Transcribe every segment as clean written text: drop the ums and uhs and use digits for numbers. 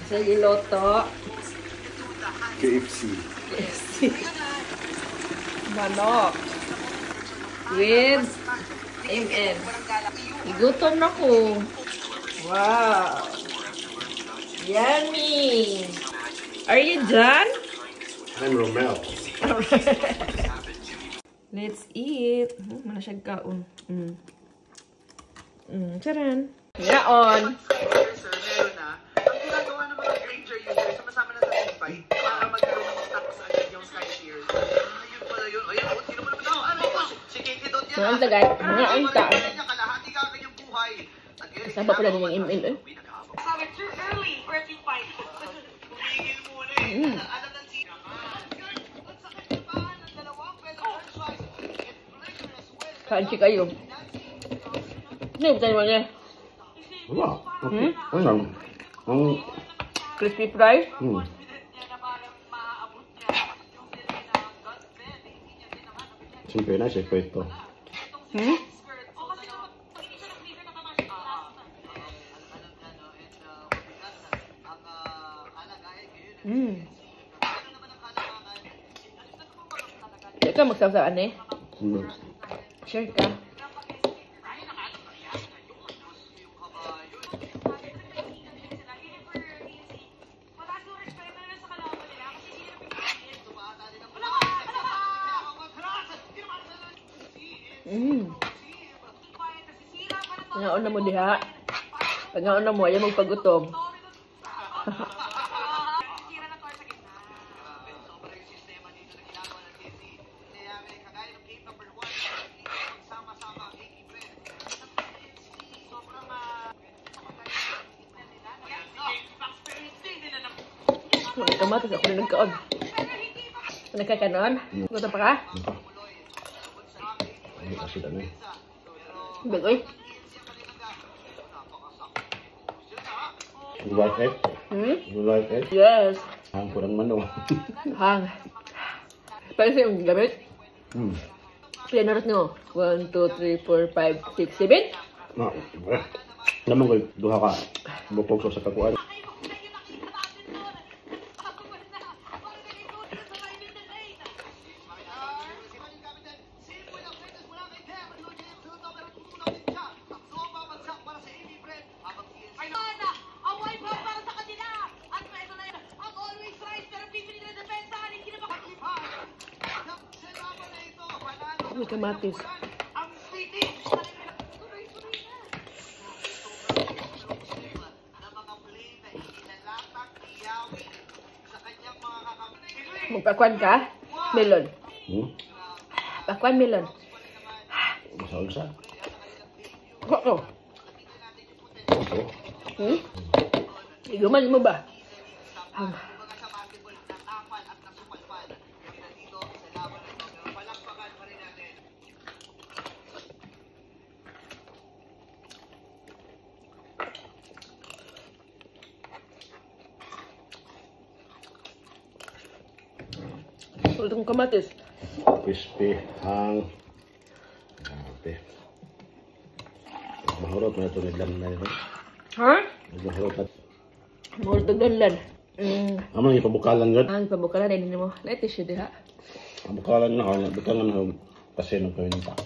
Sa iloto. KFC. Manok. With MN. Igutom na ko. Wow. Yummy. Are you done? I'm Romel. Let's eat. Mana siya kaon. Charan. Yaon. Ang ginagawa ng mga Granger users, sumasama na sa invite para magkaroon ng tax agad yung Sky Shares. Ayun pala yun. Ayun, sino mo naman ako? Ano ko? Si Katie Dot yan. Mga tagay. Mga unta. Kalahati ka kanyang buhay. Saba pala niya yung ML eh. Sabi, too early. Birthday fight. Kumigil muna eh. Alam ng sino. Ang sakit yung paan ng dalawang pwede franchise. Kanchi kayo. Ano yung tayo niya? Wala. Ano? Ang Crispy fry? Siyempre na, siyempre ito. Hindi ka magsasaan eh. Share ka. Pangaon na mo diha. Pangaon na mo, ayaw magpagutom. May kamatis ako na nagkaon. Nagkakanon? Gusto pa ka? Hindi kasi dami. Bagoy. You like it? You like it? Yes. Ang kurang manong. Hang. Pwede yung gamit? Kaya naras nyo? 1, 2, 3, 4, 5, 6, 7? No. Naman ko, duha ka. Bukog sa kakuan. May kamatis. Magpakwan ka? Melon. Pakwan melon. Masa-ulsa. Oo. Iguman mo ba? Itong kamatis. Crispy. Hang. Grabe. Mahurot na ito. Naglam na ito. Ha? Mahurot na. Mahurot na ganlan. Amang ipabukalan gud. Ang pabukalan ay nimo. Let tissue diha. Pabukalan na ako. Butangan na kasi nung kawin ta.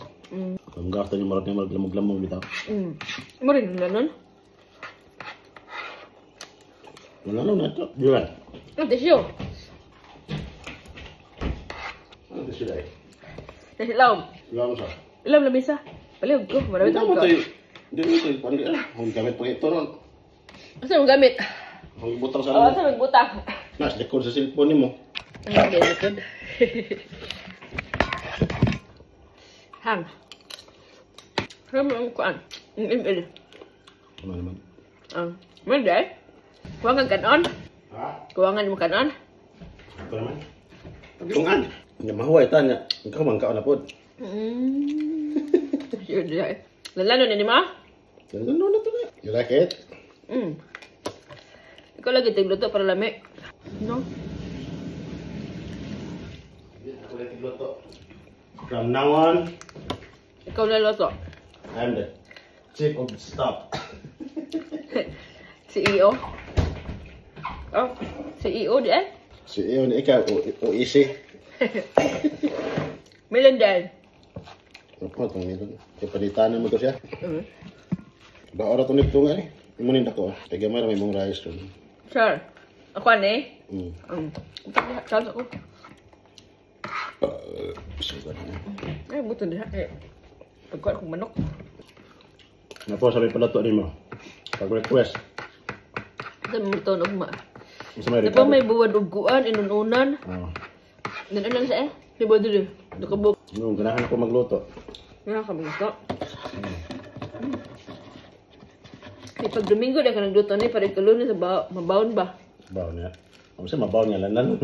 Ang gasta niyo marot niya maglamog-lamog bitaw. Mo rin na nun? Wala na ito. Diyan. Ang tissue. Ano ito sila eh? Nasi laom. Ilang sa? Ilam na bisa. Palihog ko. Marami Ito tayong mo ko. tayo. Hindi mo tayo. Paano ka? Ang gamit pa ito ron. Asa mong gamit? Ang butang sa Oo, lang. asa magbutang? Nas, likod sa cellphone mo. Ang likod. Hang. Hang mo ang kuan. Ang ML. Ano naman? Manda. Kuwangan kanon. Ha? Kuwangan mo kanon. Ito naman. Tungan. Nga mahuwa ito niya. Ikaw man ka na po. Yun dyan. Lalano na ni ma? Ganda na ito na. You like it? Ikaw lagi tigluto para lami. No? Ako lang tigluto. From now on, Ikaw na luto. I'm the chief of staff. CEO. Oh, CEO di eh? Si Ion, ikaw, o isi. Melindan. Ako, itong nito. Ipalitanan mo to siya. Ba, oras ito nito nga eh. Imunin ako. Kaya gamay na may mong rice doon. Sure. Ako ane? Charles ako. Sugar na. Ay, buto diha. Pagkuhan akong manok. Napo, sabi pala to rin mo. Pag-request. Ito mo ito, nagma. Sa may Ito may buwad uguan, inununan. Oo. Ganun lang siya eh. Di ba dito? Dukabok. Nung ganahan ako magluto. Nga kami ito. Pag Domingo na ka nagluto ni, parang kalunin sa mabaon ba? Baon niya. Ano siya, mabaon niya lanan.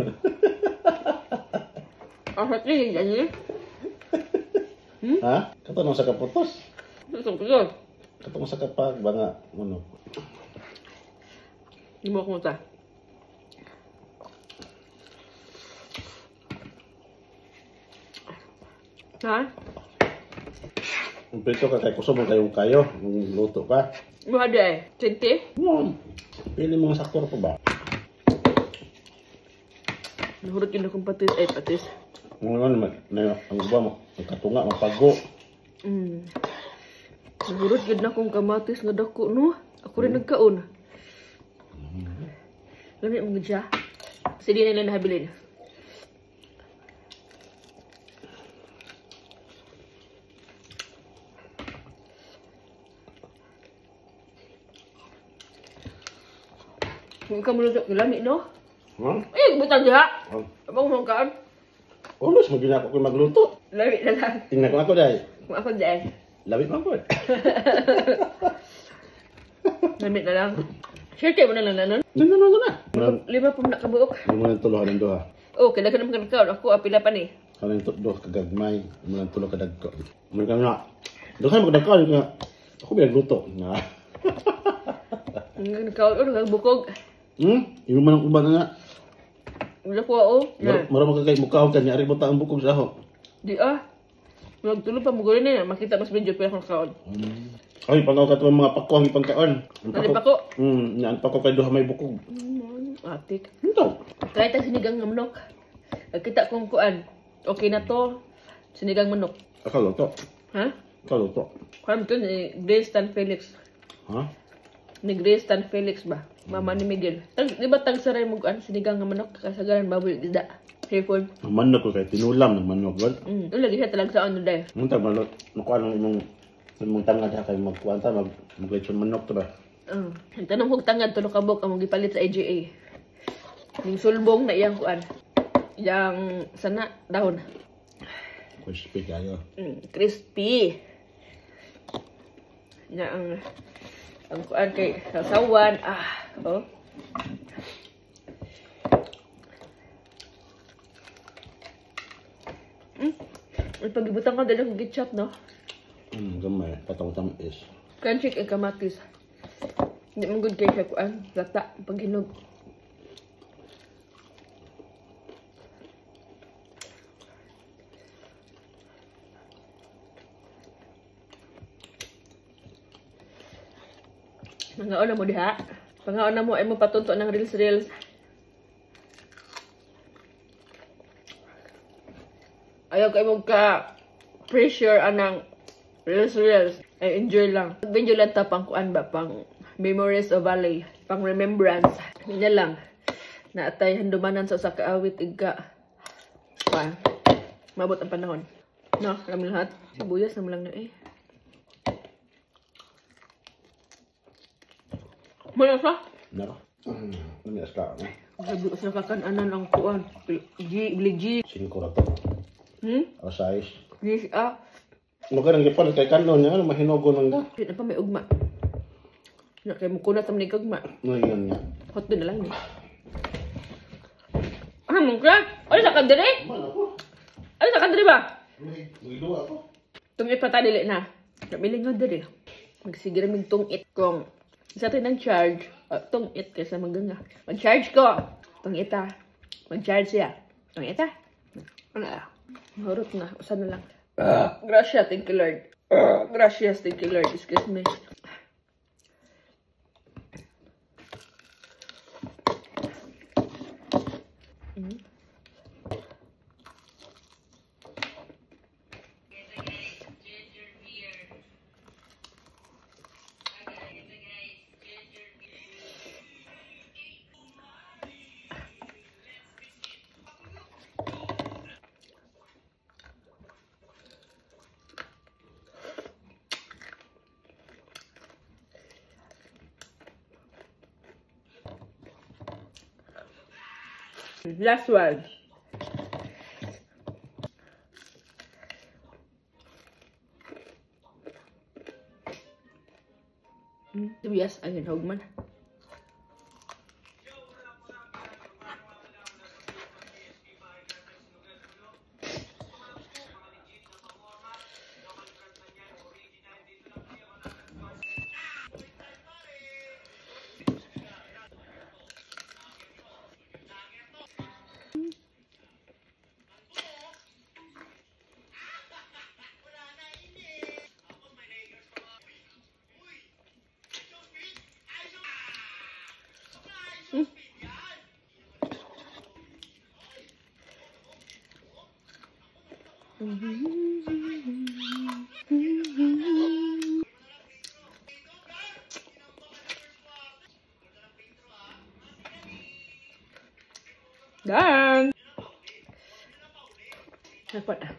Ang hati, yan niya. Ha? Katanong sa kaputos. Ito ko. Katanong sa kapag, banga, ano. Hindi mo ako mata. Ha? Kung prito ka kay kusog mo kayong kayo, kung luto ka. Mo ada eh. 20? Pili mga saktor po ba? Nahurot yun akong patis. Ay, patis. Ngayon, ang iba mo, katunga, mapago. Nahurot yun na akong kamatis nga dako, no? Ako rin nagkaon. Lamit mo siya. Kasi di nila nahabilin. Kung ka mulot lamit, no? Ha? Eh, butang diha. Oh. Abang mong kaon. Ulos, magina ako kayo magluto. Lamit na lang. Tingnan ko ako dahil. Kung ako dahil. Labit mo ako eh. Lamit na lang. Sure kayo mo na lang nanon? Nandiyan ko na. Lima pa na kabuok. Hindi mo nang tulo ng duha. Oh, kailan ka naman kaon. Ako, apila pa ni. Kaling tutdo, kagagmay. Hindi mo nang tulo kadagko. May ka nga. Doon ka magdagko. Ako binagluto. Nga. Nagkaon, nagbukog. Yung man ang uban na nga. Wala ko, oh. Mara magkagay mukha ka niya. Ari mo ang bukog sa ako. Di ah. Magtulo pa mo gulo na. Makita mas video pa akong kaon. Ay, panaw ka ito mga pako ang ipangkaon. Ano pa ko? Yan pako kay duha may bukog. Atik. Ito. Kahit ang sinigang ng manok. Nagkita kong kuan. Okay na to. Sinigang manok. Akala to. Ha? Akala to. Kuan to ni Grace Tan Felix. Ha? Ni Grace Tan Felix ba? Mama ni Miguel. Di ba tag saray mo kuan? Sinigang ng manok. Kasagaran baboy dida. Hipon. Ang manok ko kay tinulam ng manok. Yung lagi siya talaga sa ano dahil. Munta manok. Nakuha ng imong tangad ha kay magkuanta mag-lechon manok to ba? Ang tanong kong tangad tulo ka bok among gipalit sa IGA. Ning sulbong na iyang kuan. Yang sana dahon. Crispy kayo. Crispy. Na ang kuan kay sasawan. Oh. Ang pagibutang ka dala kong ketchup, no? Gamay. Patong is. Crunchy kay kamatis. Hindi man good kay siya kuan. Lata. Paghinog. Pangaon na mo diha. Pangaon na mo ay mo patunto ng reels. Ayaw kayo magka-pressure anang reels. Ay, enjoy lang. Enjoy lang ta pang kuan ba? Pang memories of valley. Pang remembrance. Hindi lang. Naatay handumanan sa kaawit igka. Kuan. Mabot ang panahon. No, alam lahat. Buyas naman lang na eh. Mula sa? Nako. Namias ka na. Sabi ko sa kakananan ang kuan. G. Singko na to. O size. Yes, Magarang gipalit kay kanon niya. Ano mahinogo nang da? Hindi na pa may ugma. Na kay mo kunat ang nigagma. Ngayon niya. Hot din na lang ni. Mong ka? Ano sa kadiri? Ano sa kadiri ba? Nagidua ako. Tungit pa dili na. Nabili nga diri. Magsigir mig tungit kong isa tayo ng charge. Tungit kaysa maganga. Mag-charge ko. Tungit Mag-charge siya. Tungit Ano Mahurot na. Usan na lang. Gracias, thank you Lord. Gracias, thank you Lord. Excuse me. Last one. Yes, angin hugman. Done. Dapat ah.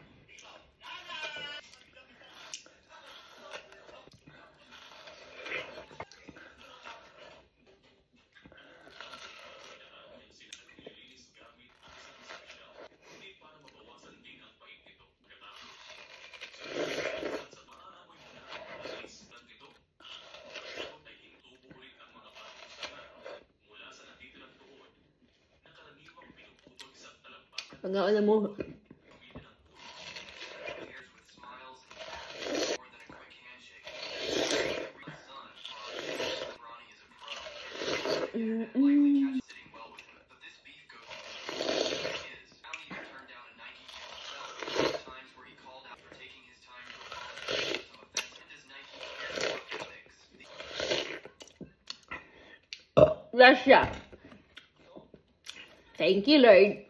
Pagkaon na mo. Russia. Thank you, Lord.